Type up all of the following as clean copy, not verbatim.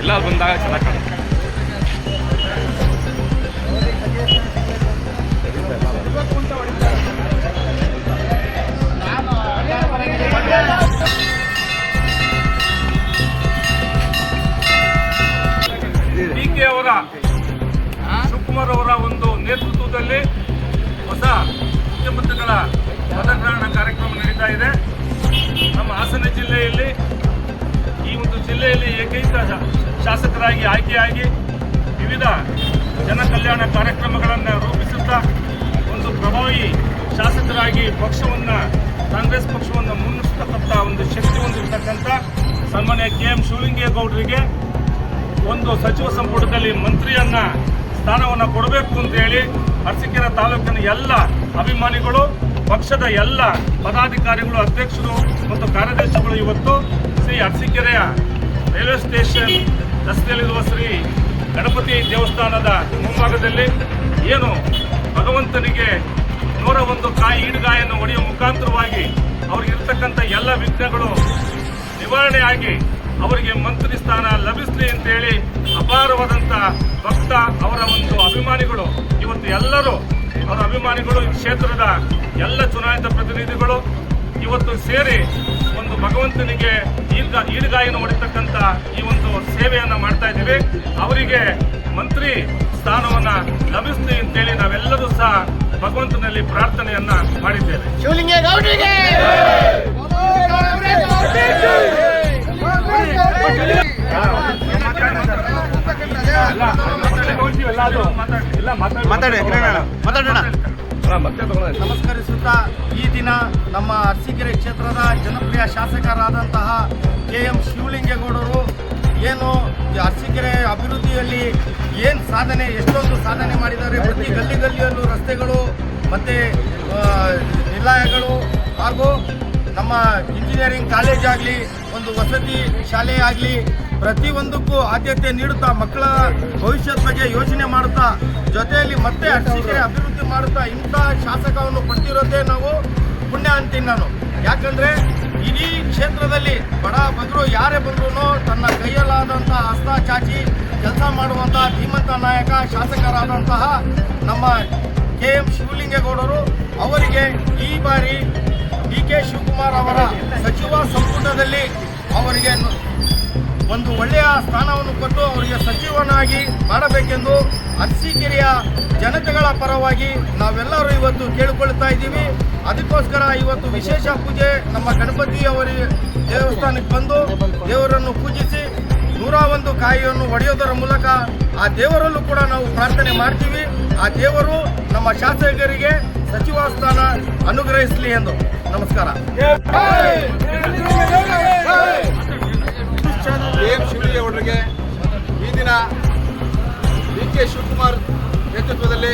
ಎಲ್ಲ ಬಂದಾಗ ಚೆನ್ನಾಗಿ ಕಾಣುತ್ತೆ. ಡಿಕೆ ಅವರ ಶಿವಕುಮಾರ್ ಅವರ ಒಂದು ನೇತೃತ್ವದಲ್ಲಿ ಹೊಸ ಮುಖ್ಯಮಂತ್ರಿಗಳ ಪದಗ್ರಹಣ ಕಾರ್ಯಕ್ರಮ ನಡೀತಾ ಇದೆ. ನಮ್ಮ ಹಾಸನ ಜಿಲ್ಲೆಯಲ್ಲಿ ಈ ಒಂದು ಜಿಲ್ಲೆಯಲ್ಲಿ ಏಕೈಕ ಶಾಸಕರಾಗಿ ಆಯ್ಕೆಯಾಗಿ ವಿವಿಧ ಜನ ಕಲ್ಯಾಣ ಕಾರ್ಯಕ್ರಮಗಳನ್ನು ರೂಪಿಸುತ್ತಾ ಒಂದು ಪ್ರಭಾವಿ ಶಾಸಕರಾಗಿ ಪಕ್ಷವನ್ನು ಕಾಂಗ್ರೆಸ್ ಪಕ್ಷವನ್ನು ಮುನ್ನಿಸ್ತಕ್ಕಂಥ ಒಂದು ಶಕ್ತಿ ಹೊಂದಿರತಕ್ಕಂಥ ಸನ್ಮಾನ್ಯ KM ಶಿವಲಿಂಗೇಗೌಡರಿಗೆ ಒಂದು ಸಚಿವ ಸಂಪುಟದಲ್ಲಿ ಮಂತ್ರಿಯನ್ನ ಸ್ಥಾನವನ್ನು ಕೊಡಬೇಕು ಅಂತ ಹೇಳಿ ಅರಸೀಕೆರೆ ತಾಲೂಕಿನ ಎಲ್ಲ ಅಭಿಮಾನಿಗಳು, ಪಕ್ಷದ ಎಲ್ಲ ಪದಾಧಿಕಾರಿಗಳು, ಅಧ್ಯಕ್ಷರು ಮತ್ತು ಕಾರ್ಯದರ್ಶಿಗಳು ಇವತ್ತು ಶ್ರೀ ಅರಸೀಕೆರೆಯ ರೈಲ್ವೆ ಸ್ಟೇಷನ್ ರಸ್ತೆಯಲ್ಲಿರುವ ಶ್ರೀ ಗಣಪತಿ ದೇವಸ್ಥಾನದ ಮುಂಭಾಗದಲ್ಲಿ ಏನು ಭಗವಂತನಿಗೆ 101 ಕಾಯಿ ಈಡುಗಾಯನ್ನು ಹೊಡೆಯುವ ಮುಖಾಂತರವಾಗಿ ಅವರಿಗಿರ್ತಕ್ಕಂಥ ಎಲ್ಲ ವಿಘ್ನಗಳು ನಿವಾರಣೆಯಾಗಿ ಅವರಿಗೆ ಮಂತ್ರಿ ಸ್ಥಾನ ಲಭಿಸಲಿ ಅಂತೇಳಿ ಅಪಾರವಾದಂಥ ಭಕ್ತ ಅವರ ಒಂದು ಅಭಿಮಾನಿಗಳು ಇವತ್ತು ಎಲ್ಲರೂ ಅವರ ಅಭಿಮಾನಿಗಳು, ಈ ಕ್ಷೇತ್ರದ ಎಲ್ಲ ಚುನಾಯಿತ ಪ್ರತಿನಿಧಿಗಳು ಇವತ್ತು ಸೇರಿ ಒಂದು ಭಗವಂತನಿಗೆ ಈಡುಗಾಯನ್ನು ಹೊಡಿತಕ್ಕಂಥ ಈ ಒಂದು ಸೇವೆಯನ್ನು ಮಾಡ್ತಾ ಇದ್ದೀವಿ. ಅವರಿಗೆ ಮಂತ್ರಿ ಸ್ಥಾನವನ್ನ ಲಭಿಸಲಿ ಅಂತೇಳಿ ನಾವೆಲ್ಲರೂ ಸಹ ಭಗವಂತನಲ್ಲಿ ಪ್ರಾರ್ಥನೆಯನ್ನ ಮಾಡಿದ್ದೇವೆ. ಶಿವಲಿಂಗೇಗೌಡರಿಗೆ ನಮಸ್ಕರಿಸುತ್ತಾ ಈ ದಿನ ನಮ್ಮ ಅರಸೀಕೆರೆ ಕ್ಷೇತ್ರದ ಜನಪ್ರಿಯ ಶಾಸಕರಾದಂತಹ KM ಶಿವಲಿಂಗೇಗೌಡರು ಏನು ಅರಸೀಕೆರೆ ಅಭಿವೃದ್ಧಿಯಲ್ಲಿ ಏನು ಸಾಧನೆ, ಎಷ್ಟೊಂದು ಸಾಧನೆ ಮಾಡಿದ್ದಾರೆ. ಪ್ರತಿ ಗಲ್ಲಿ ಗಲ್ಲಿಯಲ್ಲೂ ರಸ್ತೆಗಳು ಮತ್ತು ನಿಲಯಗಳು ಹಾಗೂ ನಮ್ಮ ಇಂಜಿನಿಯರಿಂಗ್ ಕಾಲೇಜ್ ಆಗಲಿ, ಒಂದು ವಸತಿ ಶಾಲೆ ಆಗಲಿ, ಪ್ರತಿಯೊಂದಕ್ಕೂ ಆದ್ಯತೆ ನೀಡುತ್ತಾ ಮಕ್ಕಳ ಭವಿಷ್ಯದ ಬಗ್ಗೆ ಯೋಚನೆ ಮಾಡುತ್ತಾ ಜೊತೆಯಲ್ಲಿ ಮತ್ತೆ ಅರಸೀಕೆರೆ ಅಭಿವೃದ್ಧಿ ಮಾಡುತ್ತಾ ಇಂಥ ಶಾಸಕವನ್ನು ಪಡೆದಿರೋದೇ ನಾವು ಪುಣ್ಯ ಅಂತೀನಿ ನಾನು. ಯಾಕಂದರೆ ಇಡೀ ಕ್ಷೇತ್ರದಲ್ಲಿ ಬಡ ಬಗ್ಗರು ಯಾರೇ ಬಂದ್ರೂ ತನ್ನ ಕೈಯಲ್ಲಾದಂತಹ ಹಸ್ತ ಚಾಚಿ ಕೆಲಸ ಮಾಡುವಂತಹ ಧೀಮಂತ ನಾಯಕ ಶಾಸಕರಾದಂತಹ ನಮ್ಮ KM ಶಿವಲಿಂಗೇಗೌಡರು ಅವರಿಗೆ ಈ ಬಾರಿ DK ಶಿವಕುಮಾರ್ ಅವರ ಸಚಿವ ಸಂಪುಟದಲ್ಲಿ ಅವರಿಗೆ ಒಂದು ಒಳ್ಳೆಯ ಸ್ಥಾನವನ್ನು ಕೊಟ್ಟು ಅವರಿಗೆ ಸಚಿವನಾಗಿ ಮಾಡಬೇಕೆಂದು ಅರಸೀಕೆರೆಯ ಜನತೆಗಳ ಪರವಾಗಿ ನಾವೆಲ್ಲರೂ ಇವತ್ತು ಕೇಳಿಕೊಳ್ತಾ ಇದ್ದೀವಿ. ಅದಕ್ಕೋಸ್ಕರ ಇವತ್ತು ವಿಶೇಷ ಪೂಜೆ ನಮ್ಮ ಗಣಪತಿ ಅವರಿಗೆ ದೇವಸ್ಥಾನಕ್ಕೆ ಬಂದು ದೇವರನ್ನು ಪೂಜಿಸಿ 101 ಕಾಯಿಯನ್ನು ಒಡೆಯೋದರ ಮೂಲಕ ಆ ದೇವರಲ್ಲೂ ಕೂಡ ನಾವು ಪ್ರಾರ್ಥನೆ ಮಾಡ್ತೀವಿ. ಆ ದೇವರು ನಮ್ಮ ಶಾಸಕರಿಗೆ ಸಚಿವ ಸ್ಥಾನ ಅನುಗ್ರಹಿಸಲಿ ಎಂದು. ನಮಸ್ಕಾರ. KM ಶಿವಲಿಂಗೇಗೌಡರಿಗೆ ಈ ದಿನ DK ಶಿವಕುಮಾರ್ ನೇತೃತ್ವದಲ್ಲಿ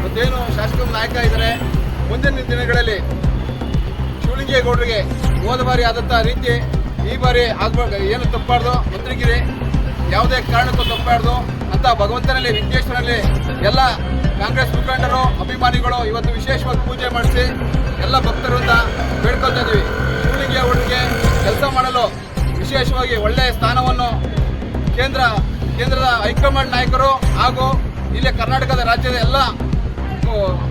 ಮತ್ತೇನು ಶಾಸಕ ನಾಯಕ ಇದ್ದಾರೆ, ಮುಂದಿನ ದಿನಗಳಲ್ಲಿ ಶಿವಲಿಂಗೇಗೌಡರಿಗೆ ಹೋದ ಬಾರಿ ಆದಂಥ ರೀತಿ ಈ ಬಾರಿ ಏನು ತಪ್ಪಾರ್ದು, ಮಂತ್ರಿಗಿರಿ ಯಾವುದೇ ಕಾರಣಕ್ಕೂ ತಪ್ಪಾರ್ದು ಅಂತ ಭಗವಂತನಲ್ಲಿ ವಿಘ್ನೇಶ್ವರಲ್ಲಿ ಎಲ್ಲ ಕಾಂಗ್ರೆಸ್ ಮುಖಂಡರು, ಅಭಿಮಾನಿಗಳು ಇವತ್ತು ವಿಶೇಷವಾಗಿ ಪೂಜೆ ಮಾಡಿಸಿ ಎಲ್ಲ ಭಕ್ತರಿಂದ ಬೇಡ್ಕೊಳ್ತಾ ಇದ್ದೀವಿ. ಶಿವಲಿಂಗೇಗೌಡರಿಗೆ ಕೆಲಸ ಮಾಡಲು ವಿಶೇಷವಾಗಿ ಒಳ್ಳೆಯ ಸ್ಥಾನವನ್ನು ಕೇಂದ್ರದ ಹೈಕಮಾಂಡ್ ನಾಯಕರು ಹಾಗೂ ಇಲ್ಲಿ ಕರ್ನಾಟಕದ ರಾಜ್ಯದ ಎಲ್ಲ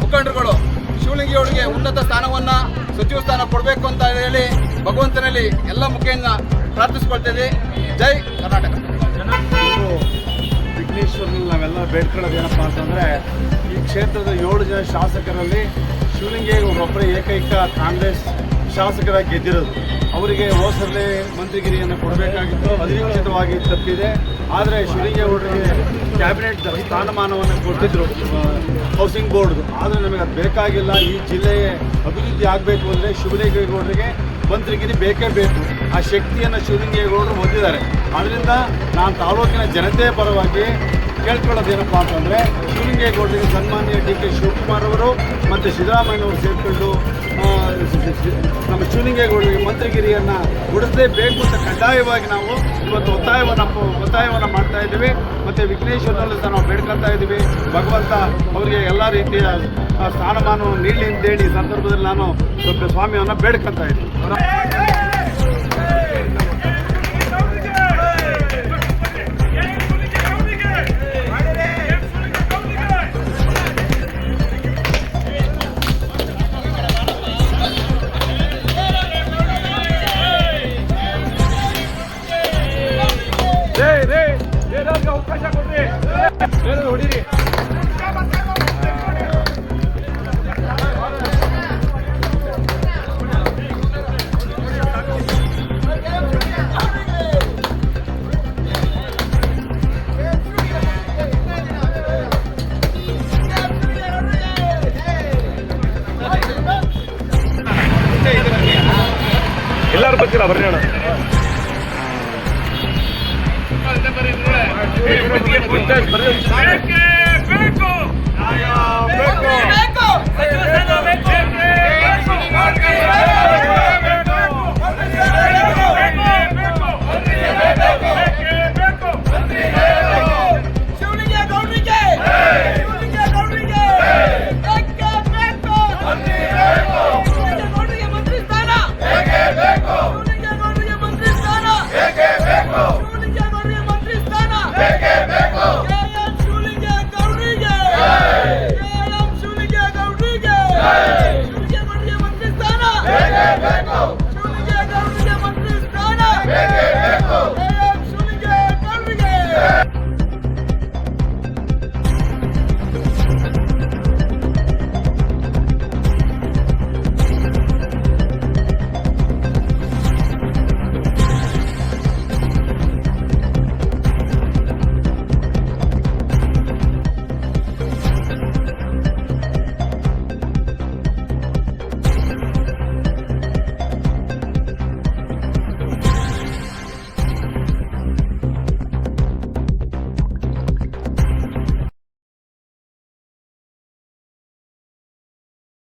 ಮುಖಂಡರುಗಳು ಶಿವಲಿಂಗೇಗೌಡರಿಗೆ ಉನ್ನತ ಸ್ಥಾನವನ್ನು, ಸಚಿವ ಸ್ಥಾನ ಕೊಡಬೇಕು ಅಂತ ಹೇಳಿ ಭಗವಂತನಲ್ಲಿ ಎಲ್ಲ ಮುಖೇನ ಪ್ರಾರ್ಥಿಸ್ಕೊಳ್ತಿದ್ವಿ. ಜೈ ಕರ್ನಾಟಕ. ವಿಘ್ನೇಶ್ವರಲ್ಲಿ ನಾವೆಲ್ಲ ಬೇಡ್ಕೊಳ್ಳೋದೇನಪ್ಪ ಅಂತಂದರೆ, ಈ ಕ್ಷೇತ್ರದ 7 ಜನ ಶಾಸಕರಲ್ಲಿ ಶಿವಲಿಂಗೇಗೌಡರೊಬ್ಬರೇ ಏಕೈಕ ಕಾಂಗ್ರೆಸ್ ಶಾಸಕರಾಗಿ ಗೆದ್ದಿರೋದು. ಅವರಿಗೆ ಹೋಸರಲ್ಲೇ ಮಂತ್ರಿಗಿರಿಯನ್ನು ಕೊಡಬೇಕಾಗಿತ್ತು, ಅನಿರೀಕ್ಷಿತವಾಗಿ ತಪ್ಪಿದೆ. ಆದರೆ ಶಿವಲಿಂಗೇಗೌಡರಿಗೆ ಕ್ಯಾಬಿನೆಟ್ ಸ್ಥಾನಮಾನವನ್ನು ಕೊಟ್ಟಿದ್ದರು ಹೌಸಿಂಗ್ ಬೋರ್ಡ್ದು. ಆದರೆ ನಮಗೆ ಅದು ಬೇಕಾಗಿಲ್ಲ. ಈ ಜಿಲ್ಲೆಯ ಅಭಿವೃದ್ಧಿ ಆಗಬೇಕು ಅಂದರೆ ಶಿವಲಿಂಗೇಗೌಡರಿಗೆ ಮಂತ್ರಿಗಿರಿ ಬೇಕೇ ಬೇಕು. ಆ ಶಕ್ತಿಯನ್ನು ಶಿವಲಿಂಗೇಗೌಡರು ಹೊಂದಿದ್ದಾರೆ. ಆದ್ದರಿಂದ ನಾನು ತಾಲೂಕಿನ ಜನತೆಯ ಪರವಾಗಿ ಕೇಳ್ಕೊಳ್ಳೋದೇನಪ್ಪ ಅಂತಂದರೆ, ಶಿವಲಿಂಗೇಗೌಡರಿಗೆ ಸನ್ಮಾನ್ಯ ಡಿ.ಕೆ. ಶಿವಕುಮಾರ್ ಅವರು ಮತ್ತು ಸಿದ್ದರಾಮಯ್ಯನವರು ಸೇರಿಕೊಂಡು ನಮ್ಮ ಶಿವಲಿಂಗೇಗೌಡರಿಗೆ ಮಂತ್ರಿಗಿರಿಯನ್ನು ಕೊಡಿಸಲೇಬೇಕು ಅಂತ ಕಡ್ಡಾಯವಾಗಿ ನಾವು ಇವತ್ತು ಒತ್ತಾಯವನ್ನು ಮಾಡ್ತಾ ಇದ್ದೀವಿ. ಮತ್ತು ವಿಘ್ನೇಶ್ವರನಲ್ಲೂ ಸಹ ನಾವು ಬೇಡ್ಕೊಳ್ತಾ ಇದ್ದೀವಿ. ಭಗವಂತ ಅವರಿಗೆ ಎಲ್ಲ ರೀತಿಯ ಸ್ಥಾನಮಾನವನ್ನು ನೀಡಲಿ ಅಂತೇಳಿ ಈ ಸಂದರ್ಭದಲ್ಲಿ ನಾನು ಸ್ವಾಮಿಯನ್ನು ಬೇಡ್ಕೊಳ್ತಾ ಇದ್ದೀನಿ. ಅವಕಾಶ ಕೊಡ್ರಿ, ಹೊಡೀರಿ. ಎಲ್ಲರೂ ಬರ್ತೀರಾ? ಬರ್ರಿ ಅಣ್ಣ. ಬರ್ರಿ